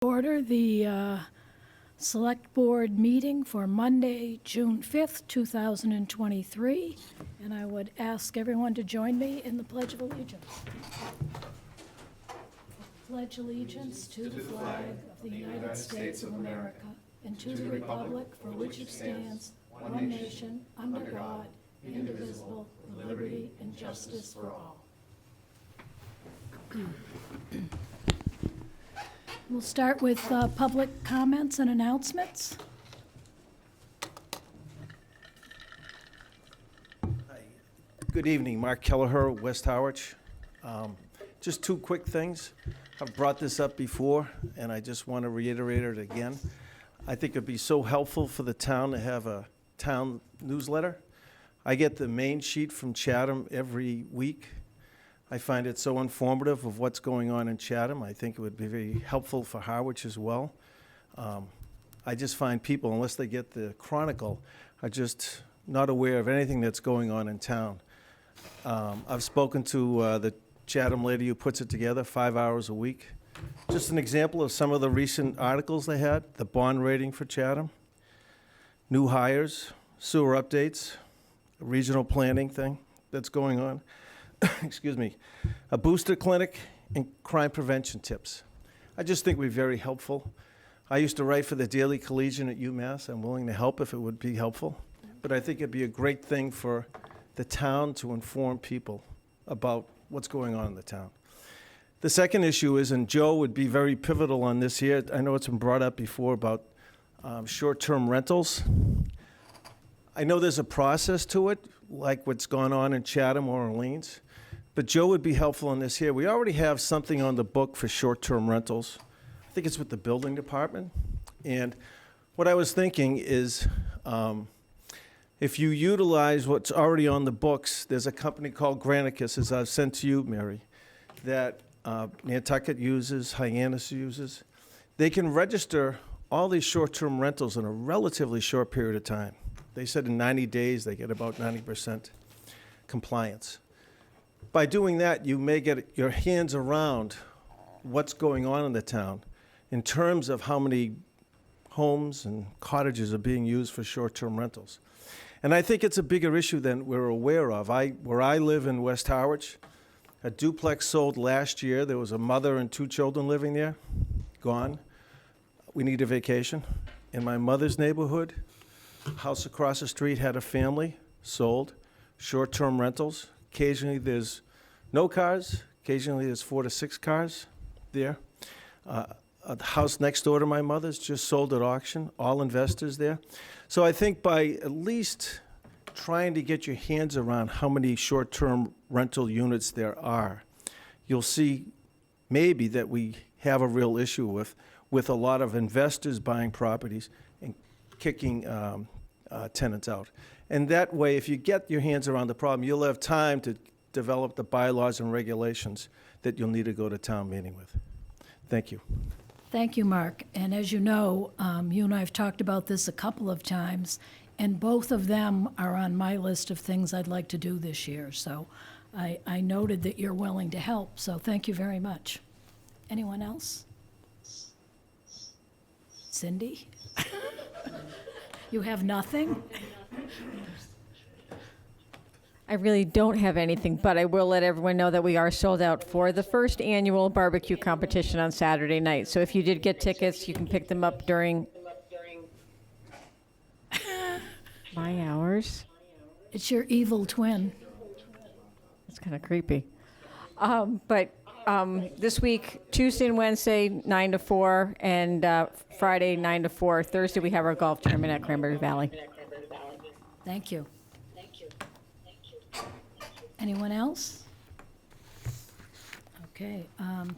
Order the Select Board meeting for Monday, June 5th, 2023, and I would ask everyone to join me in the Pledge of Allegiance. Pledge allegiance to the flag of the United States of America and to the republic for which it stands, one nation, under God, indivisible, with liberty and justice for all. We'll start with public comments and announcements. Good evening, Mark Kelleher, West Harwich. Just two quick things. I've brought this up before, and I just want to reiterate it again. I think it'd be so helpful for the town to have a town newsletter. I get the main sheet from Chatham every week. I find it so informative of what's going on in Chatham. I think it would be very helpful for Harwich as well. I just find people, unless they get the Chronicle, are just not aware of anything that's going on in town. I've spoken to the Chatham lady who puts it together 5 hours a week. Just an example of some of the recent articles they had: the bond rating for Chatham, new hires, sewer updates, a regional planning thing that's going on. Excuse me, a booster clinic, and crime prevention tips. I just think we're very helpful. I used to write for the Daily Collegian at UMass. I'm willing to help if it would be helpful. But I think it'd be a great thing for the town to inform people about what's going on in the town. The second issue is, and Joe would be very pivotal on this here, I know it's been brought up before about short-term rentals. I know there's a process to it, like what's gone on in Chatham or Orleans. But Joe would be helpful in this here. We already have something on the book for short-term rentals. I think it's with the building department. And what I was thinking is, if you utilize what's already on the books, there's a company called Granicus, as I've sent to you, Mary, that Nantucket uses, Hyannis uses. They can register all these short-term rentals in a relatively short period of time. They said in 90 days they get about 90% compliance. By doing that, you may get your hands around what's going on in the town in terms of how many homes and cottages are being used for short-term rentals. And I think it's a bigger issue than we're aware of. Where I live in West Harwich, a duplex sold last year. There was a mother and two children living there, gone. We need a vacation. In my mother's neighborhood, house across the street had a family, sold, short-term rentals. Occasionally there's no cars, occasionally there's 4 to 6 cars there. The house next door to my mother's just sold at auction, all investors there. So I think by at least trying to get your hands around how many short-term rental units there are, you'll see maybe that we have a real issue with a lot of investors buying properties and kicking tenants out. And that way, if you get your hands around the problem, you'll have time to develop the bylaws and regulations that you'll need to go to town meeting with. Thank you. Thank you, Mark. And as you know, you and I have talked about this a couple of times, and both of them are on my list of things I'd like to do this year. So I noted that you're willing to help, so thank you very much. Anyone else? Cindy? You have nothing? I really don't have anything, but I will let everyone know that we are sold out for the first annual barbecue competition on Saturday night. So if you did get tickets, you can pick them up during my hours. It's your evil twin. It's kind of creepy. But this week, Tuesday and Wednesday, 9 to 4, and Friday, 9 to 4. Thursday, we have our golf tournament at Cranberry Valley. Thank you. Anyone else? Okay,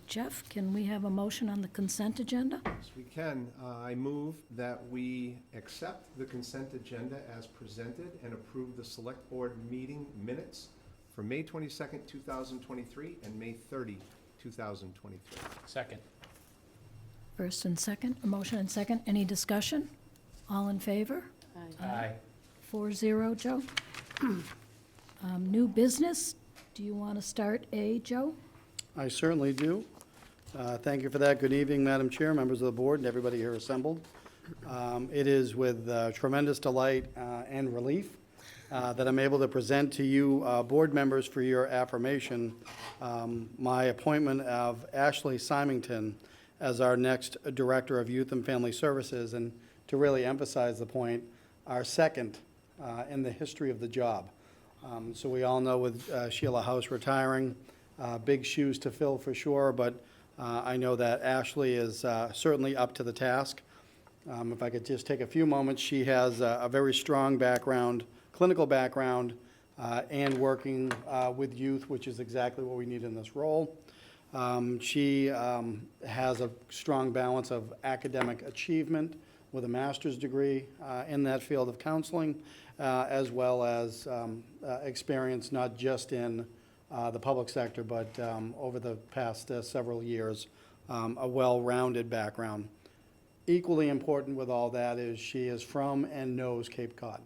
Jeff, can we have a motion on the consent agenda? Yes, we can. I move that we accept the consent agenda as presented and approve the Select Board meeting minutes for May 22nd, 2023 and May 30, 2023. Second. First and second, a motion and second. Any discussion? All in favor? Aye. 4-0, Joe. New business, do you want to start, Joe? I certainly do. Thank you for that. Good evening, Madam Chair, members of the board, and everybody here assembled. It is with tremendous delight and relief that I'm able to present to you, board members, for your affirmation, my appointment of Ashley Symington as our next Director of Youth and Family Services, and to really emphasize the point, our second in the history of the job. So we all know with Sheila House retiring, big shoes to fill for sure, but I know that Ashley is certainly up to the task. If I could just take a few moments, she has a very strong background, clinical background, and working with youth, which is exactly what we need in this role. She has a strong balance of academic achievement with a master's degree in that field of counseling, as well as experience not just in the public sector, but over the past several years, a well-rounded background. Equally important with all that is she is from and knows Cape Cod.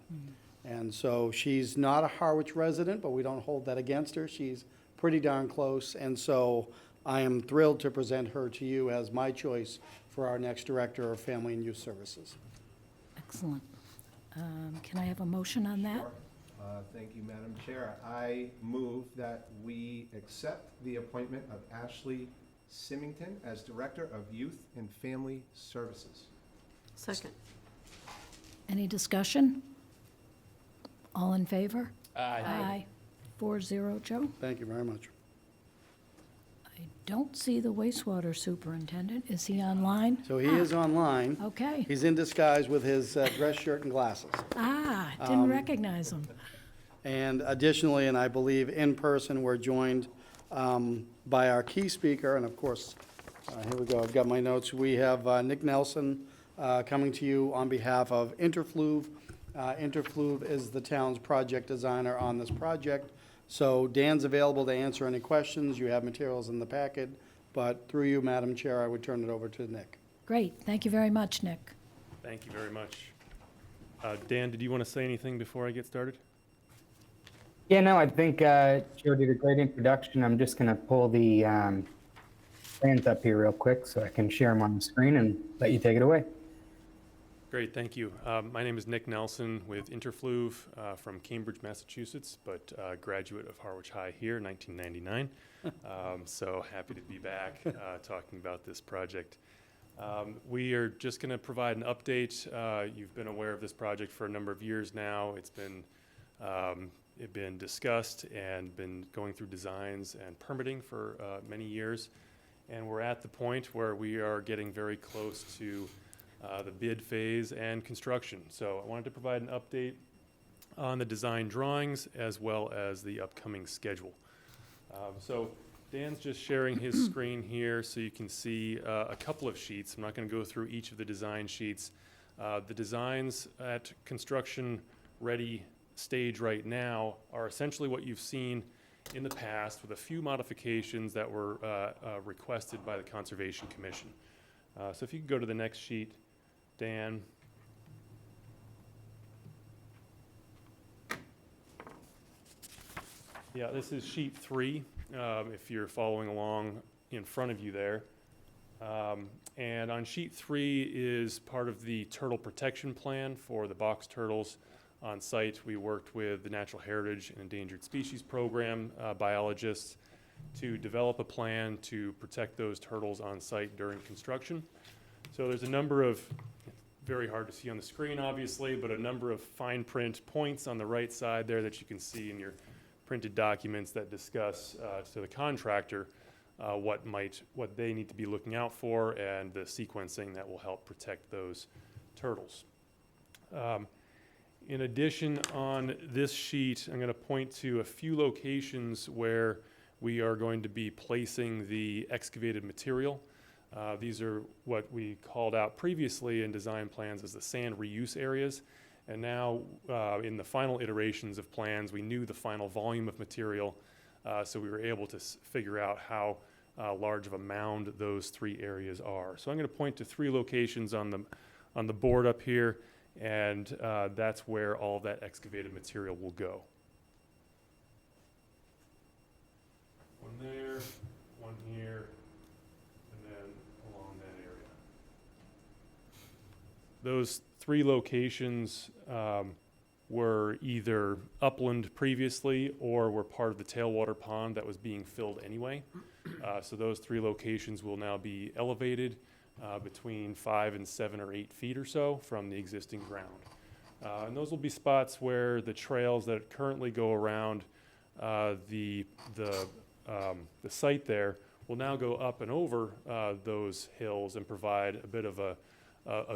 And so she's not a Harwich resident, but we don't hold that against her. She's pretty darn close. And so I am thrilled to present her to you as my choice for our next Director of Family and Youth Services. Excellent. Can I have a motion on that? Sure. Thank you, Madam Chair. I move that we accept the appointment of Ashley Symington as Director of Youth and Family Services. Second. Any discussion? All in favor? Aye. Aye. 4-0, Joe? Thank you very much. I don't see the wastewater superintendent. Is he online? So he is online. Okay. He's in disguise with his dress shirt and glasses. Didn't recognize him. And additionally, and I believe in person, we're joined by our key speaker, and of course, here we go, I've got my notes. We have Nick Nelson coming to you on behalf of Interfluve. Interfluve is the town's project designer on this project. So Dan's available to answer any questions. You have materials in the packet, but through you, Madam Chair, I would turn it over to Nick. Great. Thank you very much, Nick. Thank you very much. Dan, did you want to say anything before I get started? Yeah, no, I think Joe did a great introduction. I'm just going to pull the plans up here real quick so I can share them on the screen and let you take it away. Great, thank you. My name is Nick Nelson with Interfluve from Cambridge, Massachusetts, but graduate of Harwich High here in 1999. So happy to be back talking about this project. We are just going to provide an update. You've been aware of this project for a number of years now. It's been discussed and been going through designs and permitting for many years. And we're at the point where we are getting very close to the bid phase and construction. So I wanted to provide an update on the design drawings as well as the upcoming schedule. So Dan's just sharing his screen here so you can see a couple of sheets. I'm not going to go through each of the design sheets. The designs at construction ready stage right now are essentially what you've seen in the past with a few modifications that were requested by the Conservation Commission. So if you could go to the next sheet, Dan. Yeah, this is sheet 3, if you're following along in front of you there. And on sheet 3 is part of the turtle protection plan for the box turtles on site. We worked with the Natural Heritage and Endangered Species Program biologists to develop a plan to protect those turtles on site during construction. So there's a number of, very hard to see on the screen obviously, but a number of fine print points on the right side there that you can see in your printed documents that discuss to the contractor what they need to be looking out for and the sequencing that will help protect those turtles. In addition, on this sheet, I'm going to point to a few locations where we are going to be placing the excavated material. These are what we called out previously in design plans as the sand reuse areas. And now in the final iterations of plans, we knew the final volume of material, so we were able to figure out how large of a mound those 3 areas are. So I'm going to point to 3 locations on the board up here, and that's where all that excavated material will go. One there, one here, and those 3 locations were either upland previously or were part of the tailwater pond that was being filled anyway. So those 3 locations will now be elevated between 5 and 7 or 8 feet or so from the existing ground. And those will be spots where the trails that currently go around the site there will now go up and over those hills and provide a bit of a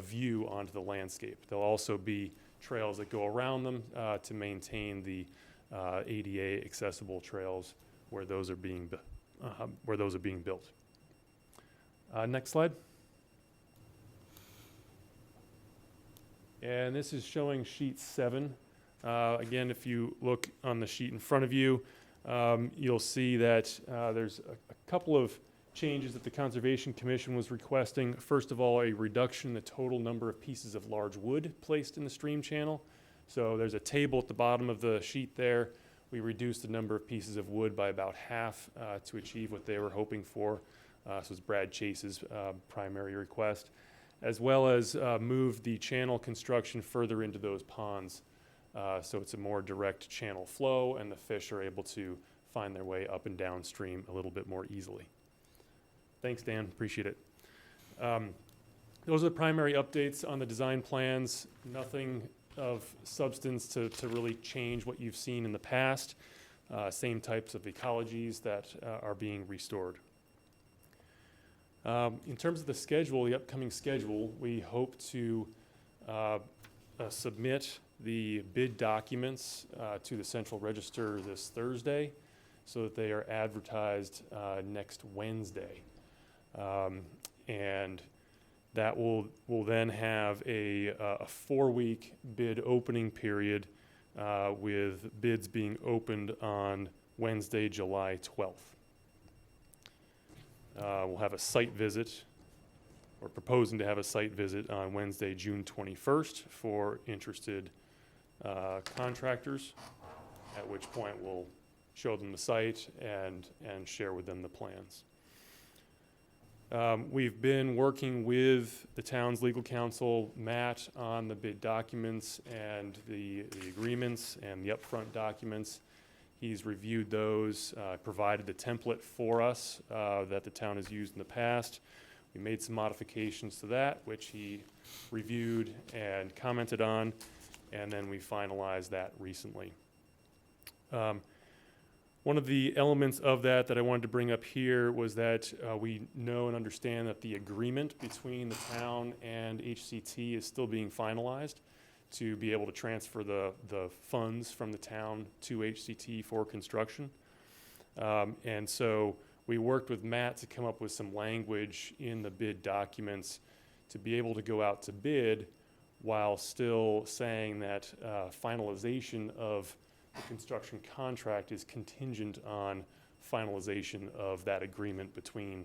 view onto the landscape. There'll also be trails that go around them to maintain the ADA accessible trails where those are being built. Next slide. And this is showing sheet 7. Again, if you look on the sheet in front of you, you'll see that there's a couple of changes that the Conservation Commission was requesting. First of all, a reduction in the total number of pieces of large wood placed in the stream channel. So there's a table at the bottom of the sheet there. We reduced the number of pieces of wood by about half to achieve what they were hoping for. This was Brad Chase's primary request, as well as moved the channel construction further into those ponds. So it's a more direct channel flow, and the fish are able to find their way up and downstream a little bit more easily. Thanks, Dan. Appreciate it. Those are the primary updates on the design plans. Nothing of substance to really change what you've seen in the past. Same types of ecologies that are being restored. In terms of the schedule, the upcoming schedule, we hope to submit the bid documents to the Central Register this Thursday so that they are advertised next Wednesday. And that will then have a 4-week bid opening period with bids being opened on Wednesday, July 12th. We'll have a site visit. We're proposing to have a site visit on Wednesday, June 21st for interested contractors, at which point we'll show them the site and share with them the plans. We've been working with the town's legal counsel, Matt, on the bid documents and the agreements and the upfront documents. He's reviewed those, provided the template for us that the town has used in the past. We made some modifications to that, which he reviewed and commented on, and then we finalized that recently. One of the elements of that I wanted to bring up here was that we know and understand that the agreement between the town and HCT is still being finalized to be able to transfer the funds from the town to HCT for construction. And so we worked with Matt to come up with some language in the bid documents to be able to go out to bid while still saying that finalization of the construction contract is contingent on finalization of that agreement between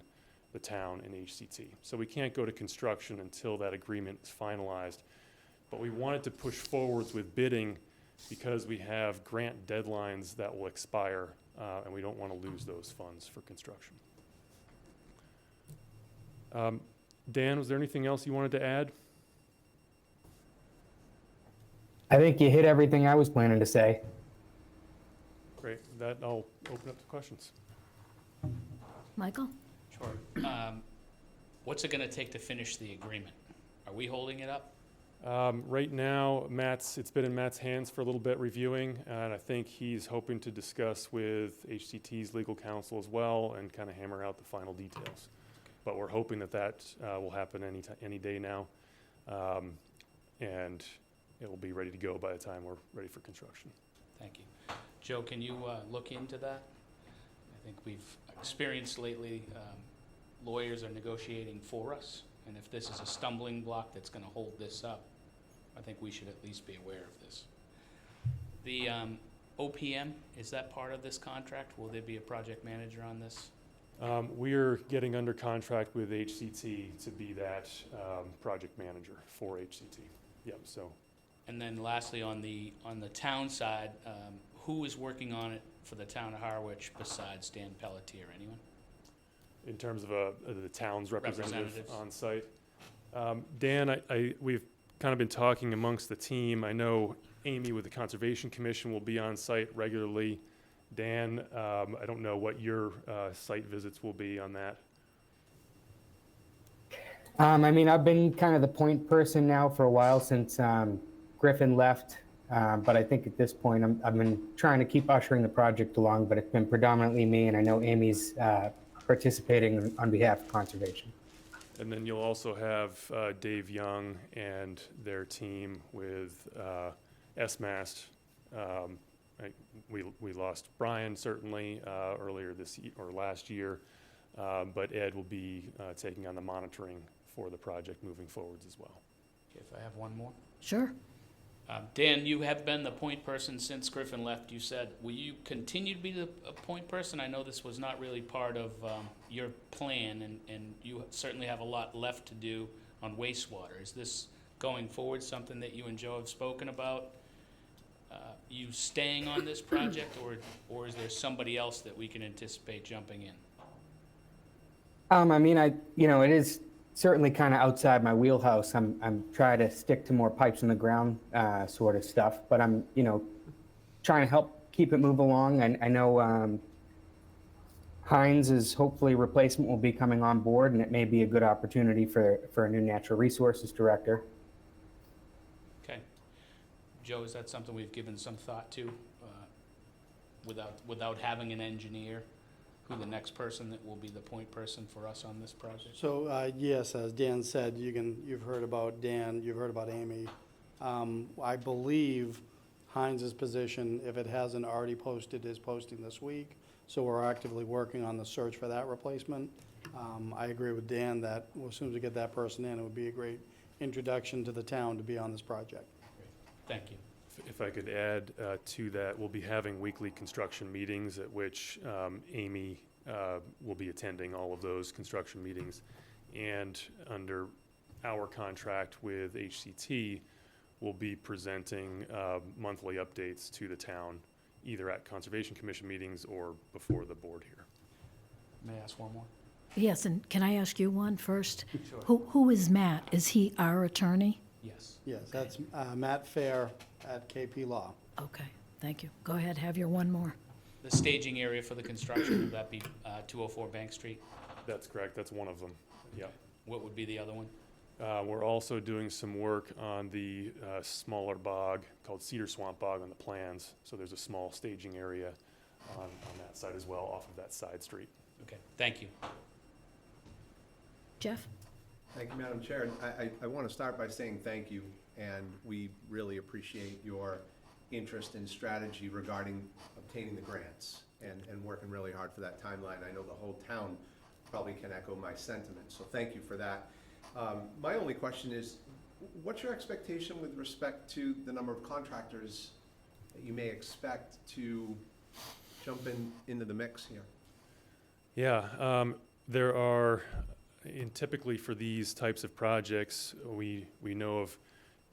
the town and HCT. So we can't go to construction until that agreement is finalized. But we wanted to push forwards with bidding because we have grant deadlines that will expire, and we don't want to lose those funds for construction. Dan, was there anything else you wanted to add? I think you hit everything I was planning to say. Great. With that, I'll open up to questions. Michael? Sure. What's it going to take to finish the agreement? Are we holding it up? Right now, it's been in Matt's hands for a little bit reviewing, and I think he's hoping to discuss with HCT's legal counsel as well and kind of hammer out the final details. But we're hoping that will happen any day now, and it will be ready to go by the time we're ready for construction. Thank you. Joe, can you look into that? I think we've experienced lately lawyers are negotiating for us, and if this is a stumbling block that's going to hold this up, I think we should at least be aware of this. The OPM, is that part of this contract? Will there be a project manager on this? We're getting under contract with HCT to be that project manager for HCT. Yep. So. And then lastly, on the town side, who is working on it for the town of Harwich besides Dan Pelletier? Anyone? In terms of the town's representative on site, Dan, we've kind of been talking amongst the team. I know Amy with the Conservation Commission will be on site regularly. Dan, I don't know what your site visits will be on that. I mean, I've been kind of the point person now for a while since Griffin left, but I think at this point I've been trying to keep ushering the project along, but it's been predominantly me, and I know Amy's participating on behalf of conservation. And then you'll also have Dave Young and their team with SMAST. We lost Brian certainly earlier this or last year, but Ed will be taking on the monitoring for the project moving forwards as well. Okay, if I have one more. Sure. Dan, you have been the point person since Griffin left, you said. Will you continue to be the point person? I know this was not really part of your plan, and you certainly have a lot left to do on wastewater. Is this going forward something that you and Joe have spoken about? You staying on this project, or is there somebody else that we can anticipate jumping in? I mean, it is certainly kind of outside my wheelhouse. I'm trying to stick to more pipes in the ground sort of stuff, but I'm, trying to help keep it move along. I know Heinz is hopefully replacement will be coming on board, and it may be a good opportunity for a new natural resources director. Okay. Joe, is that something we've given some thought to, without having an engineer, who the next person that will be the point person for us on this project? So, yes, as Dan said, you've heard about Dan, you've heard about Amy. I believe Heinz's position, if it hasn't already posted, is posting this week. So we're actively working on the search for that replacement. I agree with Dan that as soon as we get that person in, it would be a great introduction to the town to be on this project. Thank you. If I could add to that, we'll be having weekly construction meetings at which Amy will be attending all of those construction meetings. And under our contract with HCT, we'll be presenting monthly updates to the town, either at Conservation Commission meetings or before the board here. May I ask one more? Yes, and can I ask you one first? Sure. Who is Matt? Is he our attorney? Yes. Yes, that's Matt Fair at KP Law. Okay, thank you. Go ahead, have your one more. The staging area for the construction, will that be 204 Bank Street? That's correct. That's one of them. Yeah. What would be the other one? We're also doing some work on the smaller bog called Cedar Swamp Bog on the plans. So there's a small staging area on that side as well, off of that side street. Okay, thank you. Jeff? Thank you, Madam Chair. I want to start by saying thank you, and we really appreciate your interest and strategy regarding obtaining the grants and working really hard for that timeline. I know the whole town probably can echo my sentiment, so thank you for that. My only question is, what's your expectation with respect to the number of contractors that you may expect to jump into the mix here? Yeah, there are, typically for these types of projects, we know of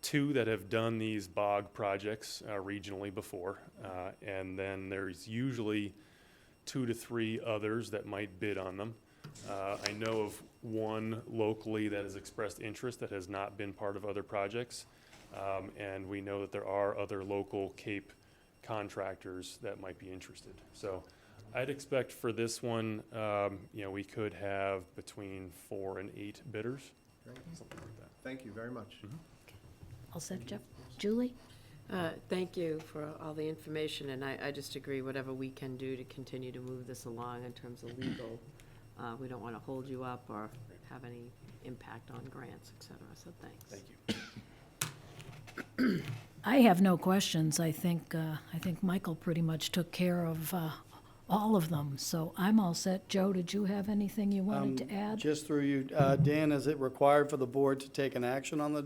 2 that have done these bog projects regionally before, and then there's usually 2 to 3 others that might bid on them. I know of one locally that has expressed interest that has not been part of other projects, and we know that there are other local Cape contractors that might be interested. So I'd expect for this one, we could have between 4 and 8 bidders, Great. something like that. Thank you very much. All set, Jeff? Julie? Thank you for all the information, and I just agree, whatever we can do to continue to move this along in terms of legal, we don't want to hold you up or have any impact on grants, et cetera, so thanks. Thank you. I have no questions. I think Michael pretty much took care of all of them, so I'm all set. Joe, did you have anything you wanted to add? Just through you, Dan, is it required for the board to take an action on the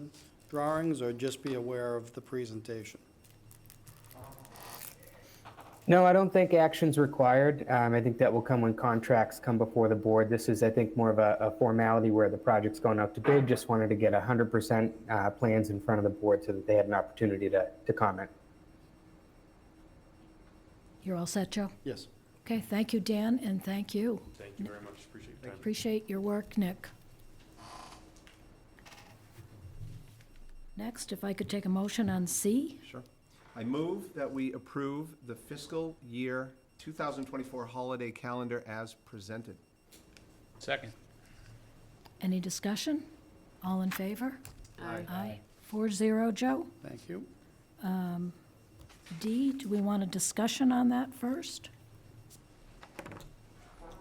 drawings or just be aware of the presentation? No, I don't think action's required. I think that will come when contracts come before the board. This is, I think, more of a formality where the project's going out to bid. Just wanted to get 100% plans in front of the board so that they had an opportunity to comment. You're all set, Joe? Yes. Okay, thank you, Dan, and thank you. Thank you very much. Appreciate your time. Appreciate your work, Nick. Next, if I could take a motion on C. Sure. I move that we approve the fiscal year 2024 holiday calendar as presented. Second. Any discussion? All in favor? Aye. Aye. 4-0, Joe. Thank you. D, do we want a discussion on that first?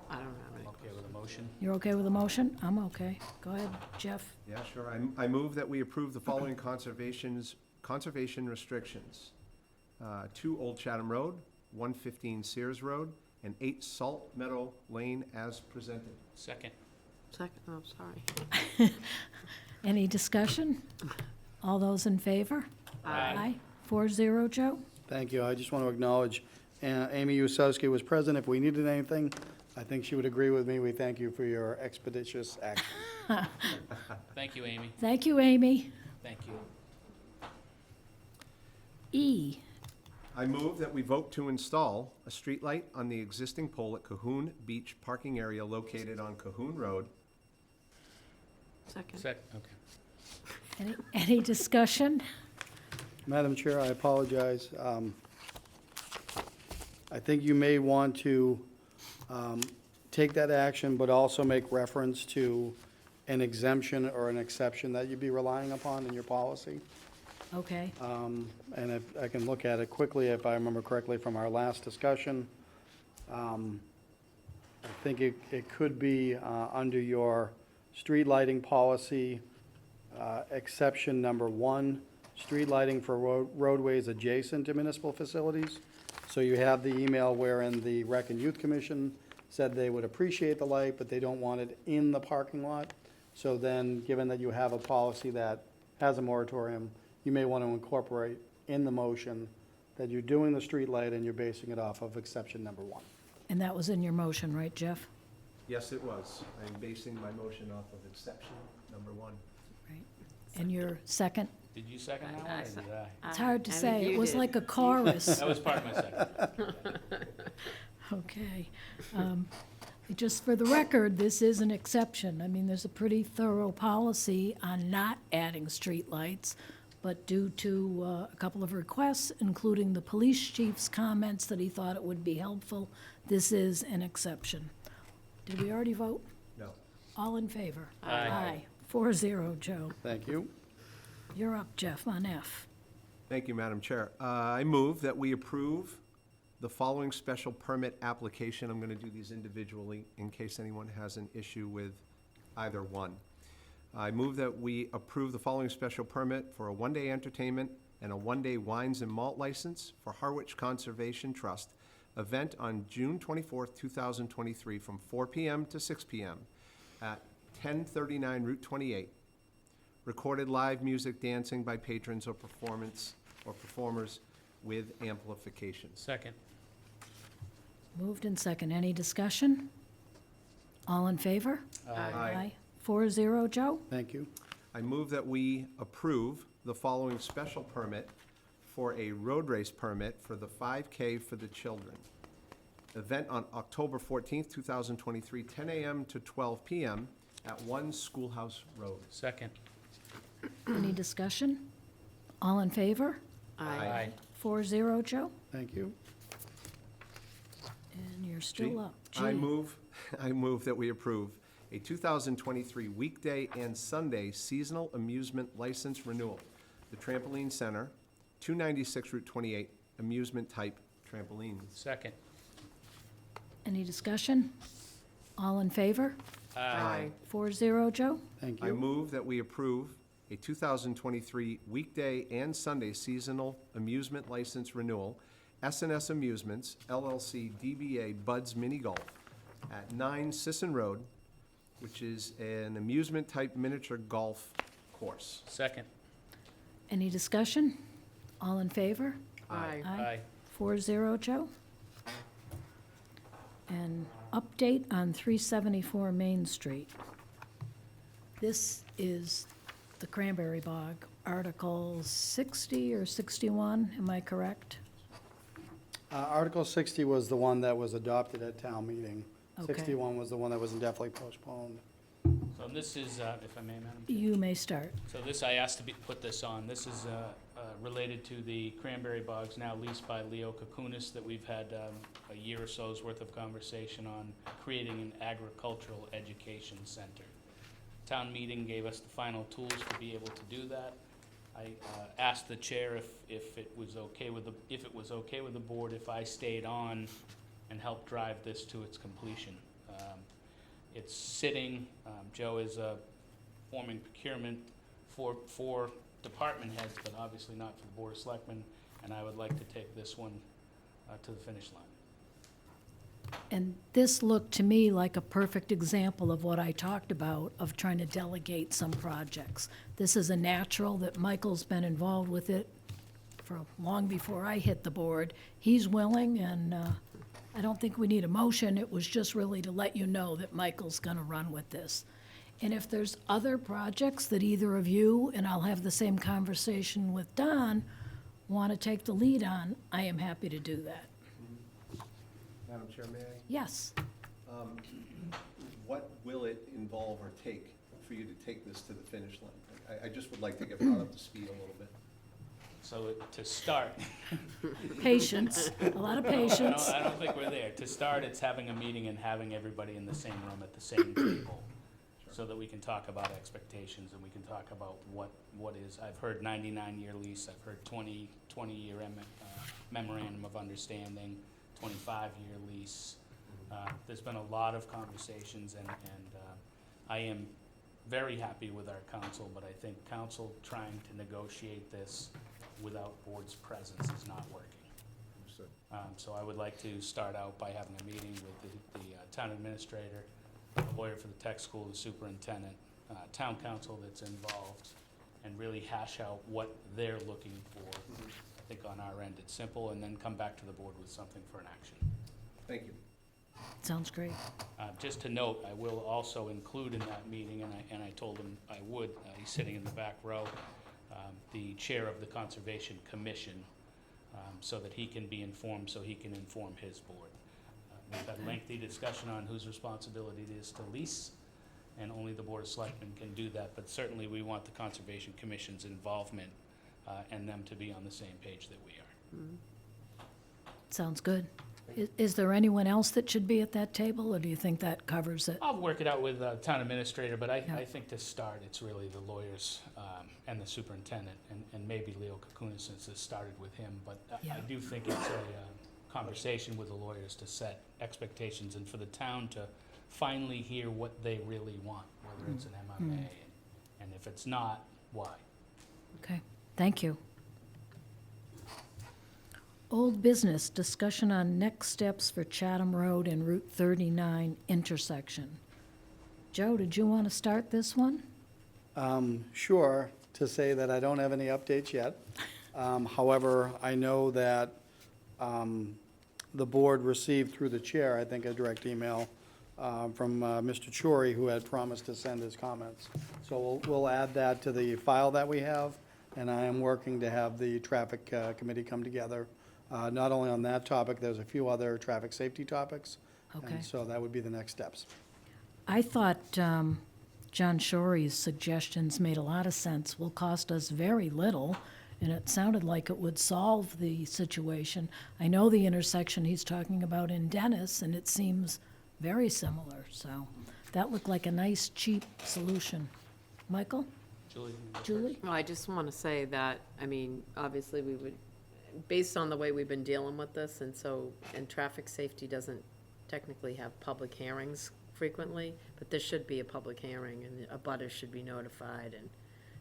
I don't have any. Okay with a motion? You're okay with the motion? I'm okay. Go ahead, Jeff. Yeah, sure. I move that we approve the following conservation restrictions. 2 Old Chatham Road, 115 Sears Road, and 8 Salt Meadow Lane as presented. Second. Second, oh, sorry. Any discussion? All those in favor? Aye. 4-0, Joe. Thank you. I just want to acknowledge Amy Usowski was present. If we needed anything, I think she would agree with me. We thank you for your expeditious action. Thank you, Amy. Thank you, Amy. Thank you. E, I move that we vote to install a streetlight on the existing pole at Cahoon Beach parking area located on Cahoon Road. Second. Okay. any discussion? Madam Chair, I apologize. I think you may want to take that action, but also make reference to an exemption or an exception that you'd be relying upon in your policy. Okay, And if I can look at it quickly, if I remember correctly from our last discussion, I think it could be under your street lighting policy, exception number 1, street lighting for roadways adjacent to municipal facilities. So you have the email wherein the Rec and Youth Commission said they would appreciate the light, but they don't want it in the parking lot. So then, given that you have a policy that has a moratorium, you may want to incorporate in the motion that you're doing the street light and you're basing it off of exception number 1. and that was in your motion, right, Jeff? Yes, it was. I'm basing my motion off of exception number 1. Right. And your second? Did you second that one, or did I? It's hard to I think say. It you was did. like a chorus. That was part of my second. Okay. Just for the record, this is an exception. I mean, there's a pretty thorough policy on not adding streetlights, but due to a couple of requests, including the police chief's comments that he thought it would be helpful, this is an exception. Did we already vote? No. All in favor? Aye. 4-0, Joe. Thank you. You're up, Jeff, on F. Thank you, Madam Chair. I move that we approve the following special permit application. I'm going to do these individually in case anyone has an issue with either one. I move that we approve the following special permit for a one-day entertainment and a one-day wines and malt license for Harwich Conservation Trust event on June 24th, 2023, from 4 p.m. to 6 p.m. at 1039 Route 28. Recorded live music, dancing by patrons or performers with amplification. Second. Moved and second. Any discussion? All in favor? Aye. 4-0, Joe? Thank you. I move that we approve the following special permit for a road race permit for the 5K for the children. Event on October 14th, 2023, 10 a.m. to 12 p.m. at 1 Schoolhouse Road. Second. Any discussion? All in favor? Aye. 4-0, Joe? Thank you. And you're G. still up. I G. move that we approve a 2023 weekday and Sunday seasonal amusement license renewal. The Trampoline Center, 296 Route 28, amusement type trampolines. Second. Any discussion? All in favor? Aye. 4-0, Joe? Thank I you. move that we approve a 2023 weekday and Sunday seasonal amusement license renewal, S&S Amusements, LLC, DBA Bud's Mini Golf at 9 Sisson Road, which is an amusement-type miniature golf course. Second. Any discussion? All in favor? Aye. Aye. 4-0, Joe? And update on 374 Main Street. This is the Cranberry Bog, Article 60 or 61, am I correct? Article 60 was the one that was adopted at town meeting. Okay. 61 was the one that was indefinitely postponed. So this is, if I may, Madam Chair. You may start. So this, I asked to put this on. This is related to the cranberry bogs now leased by Leo Kakunis that we've had a year or so's worth of conversation on creating an agricultural education center. Town meeting gave us the final tools to be able to do that. I asked the chair if it was okay with the board if I stayed on and helped drive this to its completion. It's sitting, Joe is forming procurement for department heads, but obviously not for the Board of Selectmen, and I would like to take this one to the finish line. And this looked to me like a perfect example of what I talked about, of trying to delegate some projects. This is a natural that Michael's been involved with it for long before I hit the board. He's willing, and I don't think we need a motion. It was just really to let you know that Michael's gonna run with this. And if there's other projects that either of you, and I'll have the same conversation with Don, want to take the lead on, I am happy to do that. Madam Chair, may I? Yes. What will it involve or take for you to take this to the finish line? I just would like to get brought up to speed a little bit. So to start, Patience, a lot of patience. I don't think we're there. To start, it's having a meeting and having everybody in the same room at the same table, so that we can talk about expectations and we can talk about what is. I've heard 99-year lease, I've heard 20-year memorandum of understanding, 25-year lease. There's been a lot of conversations, and I am very happy with our council, but I think council trying to negotiate this without board's presence is not working. Understood. So I would like to start out by having a meeting with the town administrator, the lawyer for the tech school, the superintendent, town council that's involved, and really hash out what they're looking for. I think on our end, it's simple, and then come back to the board with something for an action. Thank you. Sounds great. Just to note, I will also include in that meeting, and I told him I would, he's sitting in the back row, the chair of the Conservation Commission, so that he can be informed, so he can inform his board. We've had lengthy discussion on whose responsibility it is to lease, and only the Board of Selectmen can do that, but certainly we want the Conservation Commission's involvement and them to be on the same page that we are. Sounds good. Is there anyone else that should be at that table, or do you think that covers it? I'll work it out with the town administrator, but Yeah. I think to start, it's really the lawyers and the superintendent, and maybe Leo Kakunis, since it started with him, but Yeah. I do think it's a conversation with the lawyers to set expectations, and for the town to finally hear what they really want, whether it's an MMA, and if it's not, why? Okay, thank you. Old business, discussion on next steps for Chatham Road and Route 39 intersection. Joe, did you want to start this one? Sure, to say that I don't have any updates yet. However, I know that the board received through the chair, I think, a direct email from Mr. Chori, who had promised to send his comments. So we'll add that to the file that we have, and I am working to have the traffic committee come together. Not only on that topic, there's a few other traffic safety topics. Okay. And so that would be the next steps. I thought John Shory's suggestions made a lot of sense, will cost us very little, and it sounded like it would solve the situation. I know the intersection he's talking about in Dennis, and it seems very similar, so that looked like a nice, cheap solution. Michael? Julie? you go Julie? Well, I just want to say that, I mean, obviously, we would, based on the way we've been dealing with this, and traffic safety doesn't technically have public hearings frequently, but this should be a public hearing, and abutters should be notified, and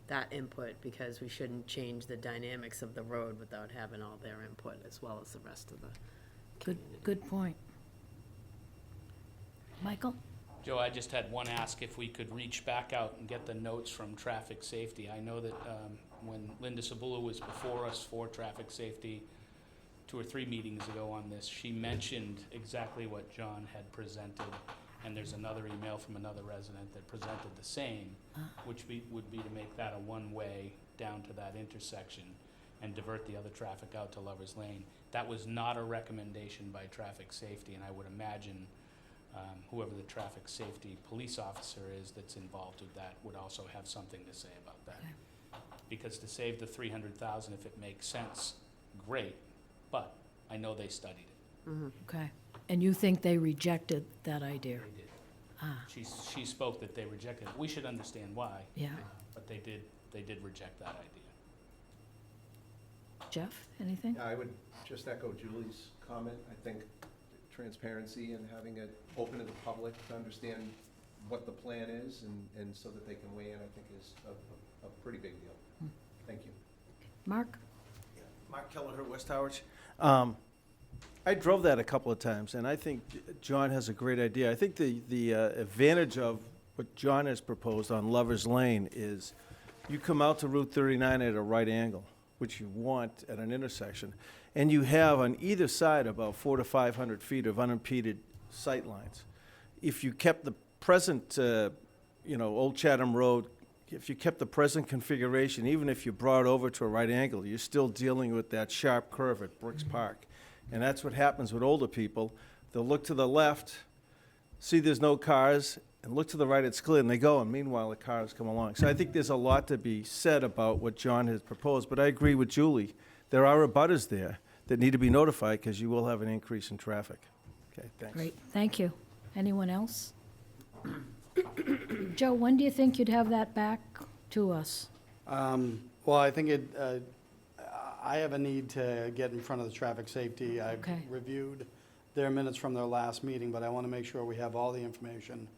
that input, because we shouldn't change the dynamics of the road without having all their input, as well as the rest of the Good, community. good point. Michael? Joe, I just had one ask, if we could reach back out and get the notes from traffic safety. I know that when Linda Sabula was before us for traffic safety 2 or 3 meetings ago on this, she mentioned exactly what John had presented, and there's another email from another resident that presented the same, which would be to make that a one-way down to that intersection and divert the other traffic out to Lover's Lane. That was not a recommendation by traffic safety, and I would imagine whoever the traffic safety police officer is that's involved with that would also have something to say about that. Okay. Because to save the 300,000, if it makes sense, great, but I know they studied it. Okay. And you think they rejected that idea? They did. Ah, She spoke that they rejected it. We should understand why. yeah. But they did reject that idea. Jeff, anything? Yeah, I would just echo Julie's comment. I think transparency and having it open to the public to understand what the plan is and so that they can weigh in, I think is a pretty big deal. Thank you. Mark? Mark Kelleher, West Harwich. I drove that a couple of times, and I think John has a great idea. I think the advantage of what John has proposed on Lover's Lane is you come out to Route 39 at a right angle, which you want at an intersection, and you have on either side about 400 to 500 feet of unimpeded sight lines. If you kept the present, Old Chatham Road, if you kept the present configuration, even if you brought over to a right angle, you're still dealing with that sharp curve at Brooks Park. And that's what happens with older people. They'll look to the left, see there's no cars, and look to the right, it's clear, and they go, and meanwhile, the cars come along. So I think there's a lot to be said about what John has proposed, but I agree with Julie. There are abutters there that need to be notified, because you will have an increase in traffic. Okay, thanks. Great, thank you. Anyone else? Joe, when do you think you'd have that back to us? Well, I think I have a need to get in front of the traffic safety. I've Okay. reviewed their minutes from their last meeting, but I want to make sure we have all the information.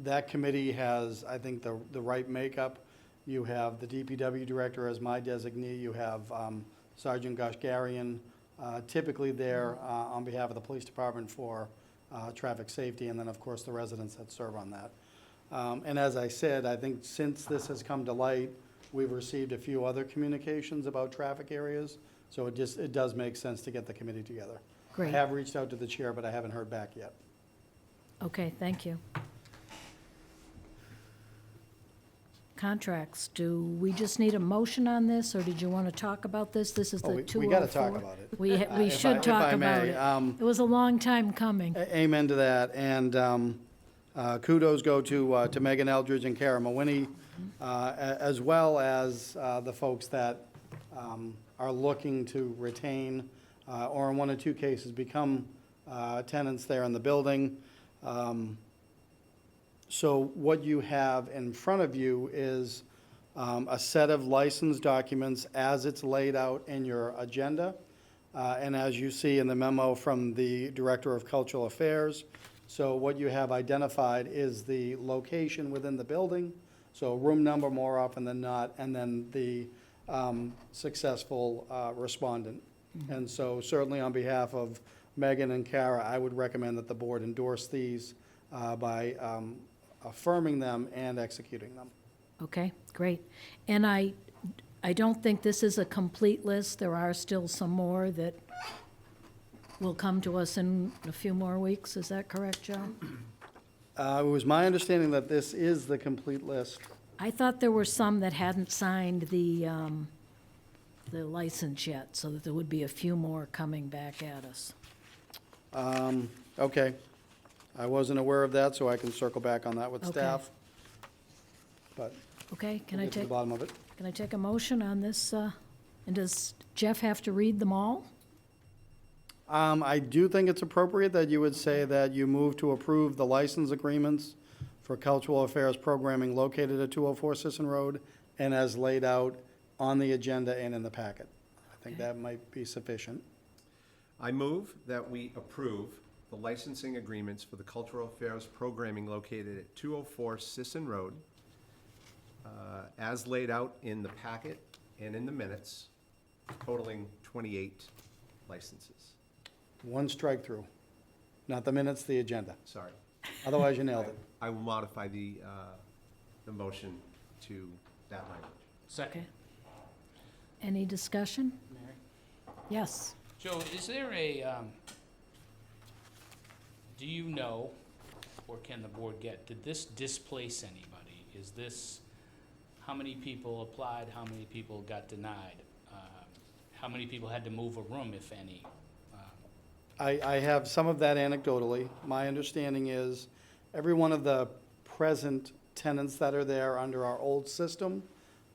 That committee has, I think, the right makeup. You have the DPW director as my designee. You have Sergeant Goshgarian, typically there on behalf of the police department for traffic safety, and then, of course, the residents that serve on that. And as I said, I think since this has come to light, we've received a few other communications about traffic areas, so it does make sense to get the committee together. Great. I have reached out to the chair, but I haven't heard back yet. Okay, thank you. Contracts, do we just need a motion on this, or did you want to talk about this? This is Oh, the we 204. gotta talk about it. We If I- should talk if I about may, it. It was a long time coming. Amen to that, and kudos go to Megan Eldridge and Kara Mawiney, as well as the folks that are looking to retain, or in one or two cases, become tenants there in the building. So what you have in front of you is a set of license documents as it's laid out in your agenda, and as you see in the memo from the Director of Cultural Affairs. So what you have identified is the location within the building, so room number more often than not, and then the successful respondent. And so certainly on behalf of Megan and Kara, I would recommend that the board endorse these by affirming them and executing them. Okay, great. And I don't think this is a complete list. There are still some more that will come to us in a few more weeks. Is that correct, Joe? It was my understanding that this is the complete list. I thought there were some that hadn't signed the license yet, so that there would be a few more coming back at us. Okay. I wasn't aware of that, so I can circle back on that with Okay. staff. But Okay, can we'll I get to the take, bottom of it. can I take a motion on this? And does Jeff have to read them all? I do think it's appropriate that you would say that you move to approve the license agreements for cultural affairs programming located at 204 Sisson Road and as laid out on the agenda and in the packet. I think Okay. that might be sufficient. I move that we approve the licensing agreements for the cultural affairs programming located at 204 Sisson Road, as laid out in the packet and in the minutes, totaling 28 licenses. One strike through. Not the minutes, the agenda. Sorry. Otherwise, you nailed it. I will modify the motion to that language. Second. Okay. Any discussion? Mary? Yes. Joe, is there do you know, or can the board get, did this displace anybody? Is this, how many people applied, how many people got denied? How many people had to move a room, if any? I have some of that anecdotally. My understanding is every one of the present tenants that are there under our old system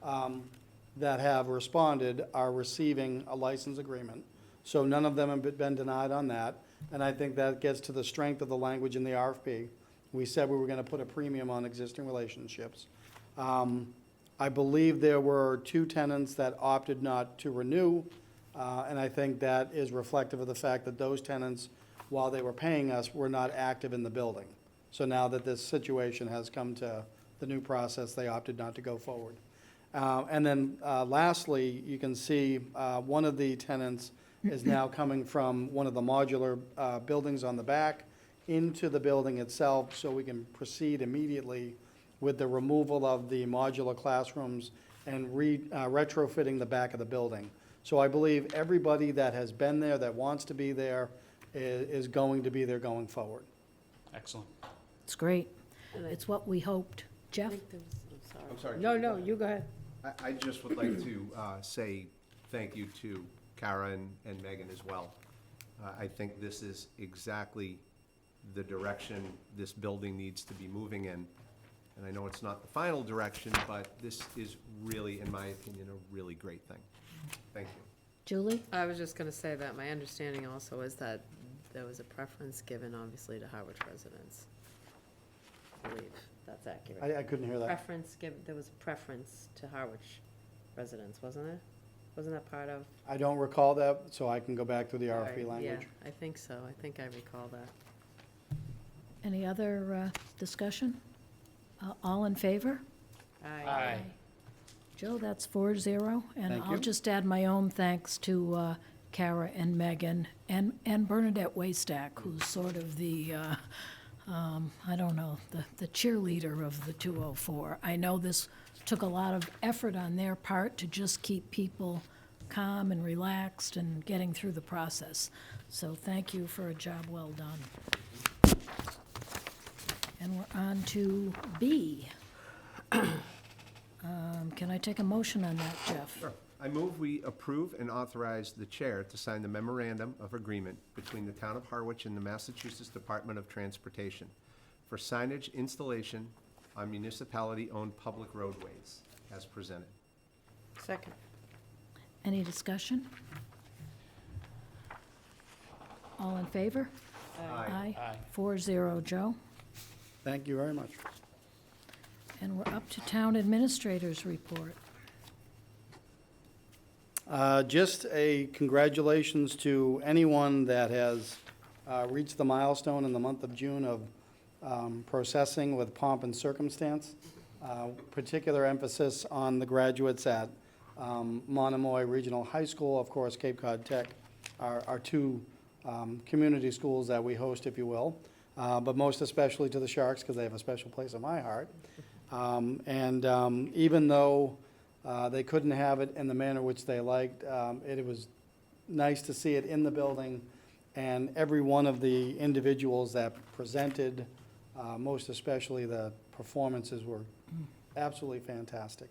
that have responded are receiving a license agreement. So none of them have been denied on that. And I think that gets to the strength of the language in the RFP. We said we were going to put a premium on existing relationships. I believe there were 2 tenants that opted not to renew, and I think that is reflective of the fact that those tenants, while they were paying us, were not active in the building. So now that this situation has come to the new process, they opted not to go forward. And then lastly, you can see one of the tenants is now coming from one of the modular buildings on the back into the building itself, so we can proceed immediately with the removal of the modular classrooms and retrofitting the back of the building. So I believe everybody that has been there, that wants to be there, is going to be there going forward. Excellent. It's great. And I- It's what we hoped. I Jeff? think there's, I'm sorry. I'm sorry. No, Judy, go no, ahead. you go ahead. I just would like to say thank you to Kara and Megan as well. I think this is exactly the direction this building needs to be moving in. And I know it's not the final direction, but this is really, in my opinion, a really great thing. Thank you. Julie? I was just gonna say that my understanding also is that there was a preference given, obviously, to Harwich residents. I believe that's accurate. I couldn't hear that. Preference given, there was a preference to Harwich residents, wasn't there? Wasn't that part of? I don't recall that, so I can go back to the Right, RFP language. Yeah, I think so. I think I recall that. Any other discussion? All in favor? Aye. Joe, that's 4-0. And Thank I'll you. just add my own thanks to Kara and Megan and Bernadette Waystack, who's sort of the, I don't know, the cheerleader of the 204. I know this took a lot of effort on their part to just keep people calm and relaxed and getting through the process. So thank you for a job well done. And we're on to B. Can I take a motion on that, Jeff? Sure. I move we approve and authorize the chair to sign the memorandum of agreement between the town of Harwich and the Massachusetts Department of Transportation for signage installation on municipality-owned public roadways, as presented. Second. Any discussion? All in favor? Aye. Aye. 4-0, Joe. Thank you very much. And we're up to town administrators report. Just a congratulations to anyone that has reached the milestone in the month of June of processing with pomp and circumstance. Particular emphasis on the graduates at Monomoy Regional High School, of course, Cape Cod Tech, are 2 community schools that we host, if you will, but most especially to the Sharks, because they have a special place in my heart. Even though they couldn't have it in the manner which they liked, it was nice to see it in the building, and every one of the individuals that presented, most especially the performances, were absolutely fantastic.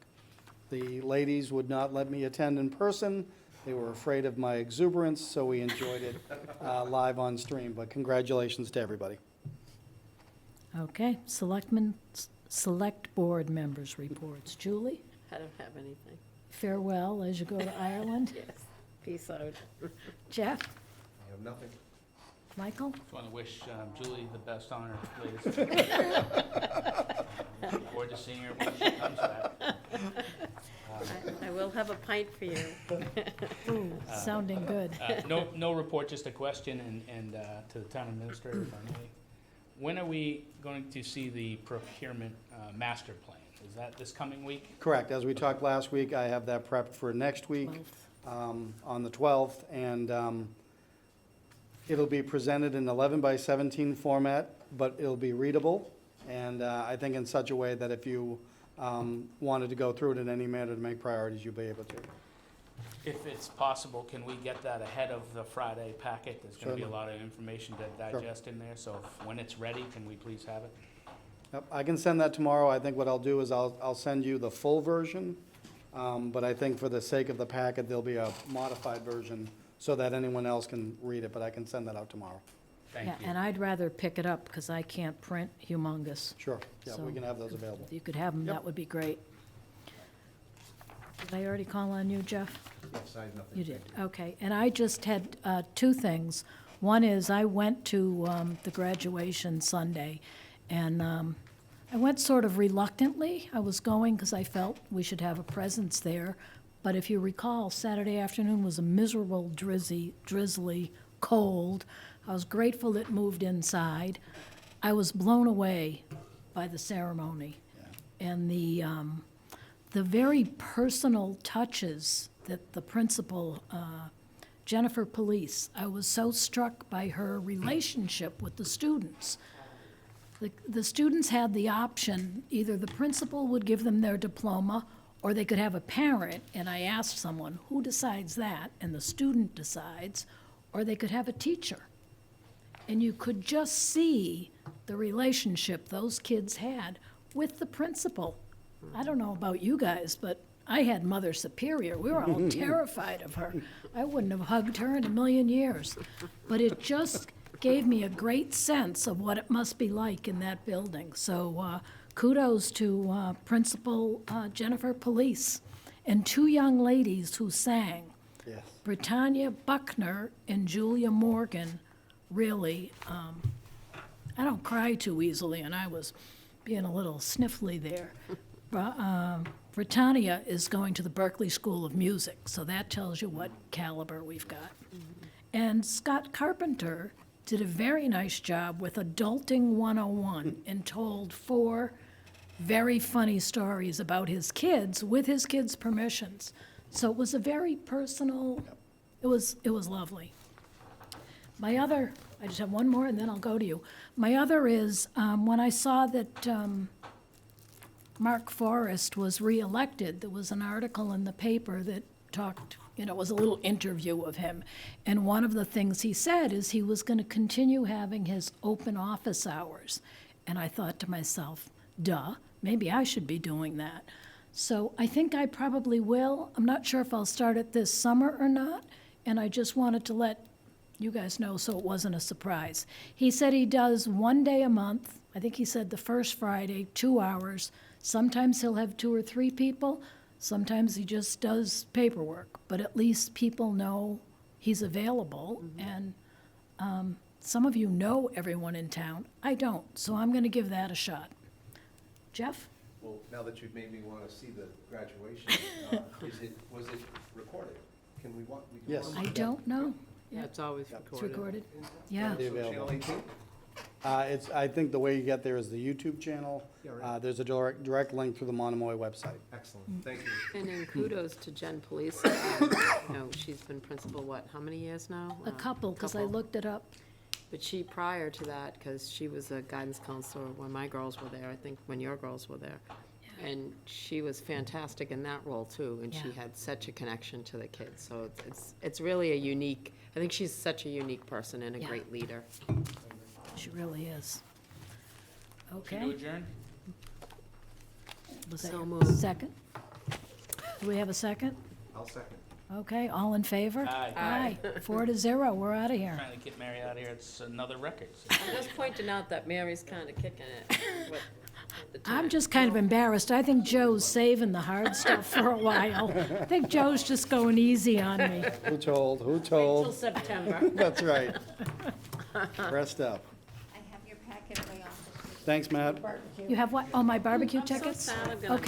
The ladies would not let me attend in person. They were afraid of my exuberance, so we enjoyed it live on stream. But congratulations to everybody. Okay, select board members' reports. Julie, I don't have anything. farewell as you go to Ireland. Yes. Peace out. Jeff, I have nothing. Michael, Just want to wish Julie the best on her latest. Look forward to seeing her when she comes back. I will have a pint for you. ooh, sounding good. No report, just a question, and to the town administrator, if I may. When are we going to see the procurement master plan? Is that this coming week? Correct. As we talked last week, I have that prepped for next week. 12th. On the 12th, and it'll be presented in 11 by 17 format, but it'll be readable, and I think in such a way that if you wanted to go through it in any manner to make priorities, you'll be able to. If it's possible, can we get that ahead of the Friday packet? There's going to be a Certainly. lot of information to Sure. digest in there, so when it's ready, can we please have it? Yep, I can send that tomorrow. I think what I'll do is I'll send you the full version, but I think for the sake of the packet, there'll be a modified version so that anyone else can read it, but I can send that out tomorrow. Thank Yeah, you. and I'd rather pick it up because I can't print humongous. Sure, yeah, we So- can have those available. If you could have them, Yep. that would be great. Did I already call on you, Jeff? Yes, I have nothing. You did, okay. And I just had two things. One is I went to the graduation Sunday, and I went sort of reluctantly. I was going because I felt we should have a presence there. But if you recall, Saturday afternoon was a miserable, drizzly, cold. I was grateful it moved inside. I was blown away by the ceremony and the very personal touches that the principal, Jennifer Police, I was so struck by her relationship with the students. The students had the option, either the principal would give them their diploma, or they could have a parent, and I asked someone, who decides that? And the student decides, or they could have a teacher. And you could just see the relationship those kids had with the principal. I don't know about you guys, but I had Mother Superior. We were all terrified of her. I wouldn't have hugged her in a million years. But it just gave me a great sense of what it must be like in that building. So kudos to Principal Jennifer Police and two young ladies who sang. Yes. Britannia Buckner and Julia Morgan, really, I don't cry too easily, and I was being a little sniffly there. Britannia is going to the Berklee School of Music, so that tells you what caliber we've got. And Scott Carpenter did a very nice job with Adulting 101 and told 4 very funny stories about his kids with his kids' permissions. So it was a very personal, it was lovely. My other, I just have one more and then I'll go to you. My other is, when I saw that Mark Forrest was reelected, there was an article in the paper that talked, it was a little interview of him. And one of the things he said is he was going to continue having his open office hours. And I thought to myself, duh, maybe I should be doing that. So I think I probably will. I'm not sure if I'll start it this summer or not. And I just wanted to let you guys know so it wasn't a surprise. He said he does 1 day a month. I think he said the first Friday, 2 hours. Sometimes he'll have 2 or 3 people. Sometimes he just does paperwork. But at least people know he's available. And some of you know everyone in town. I don't, so I'm going to give that a shot. Jeff? Well, now that you've made me want to see the graduation, was it recorded? Can we watch? Yes. I don't know. Yeah, it's always Yep. It's recorded. recorded? Yeah. Be So available. Channel 18? It's, I think the way you get there is the YouTube channel. Yeah, right. There's a direct link through the Monomoy website. Excellent, thank you. And then kudos to Jen Police. She's been principal, what, how many years now? A couple, because I Couple. looked it up. But she, prior to that, because she was a guidance counselor when my girls were there, I think when your girls were there. And she was fantastic in that role too, and she Yeah. had such a connection to the kids. So it's really a unique, I think she's such a unique person and a Yeah. great leader. She really is. Motion to Okay. adjourn? Was So that moved. second? Do we have a second? I'll second. Okay, all in favor? Aye. Aye. 4-0, we're out of here. Trying to get Mary out of here, it's another record. I'm just pointing out that Mary's kind of kicking it with the time. I'm just kind of embarrassed. I think Joe's saving the hard stuff for a while. I think Joe's just going easy on me. Who told? Who Till told? September. That's right. Pressed up. I have your packet in my office. Thanks, Matt. You have what? Oh, my barbecue I'm so tickets? sad I'm gonna Okay.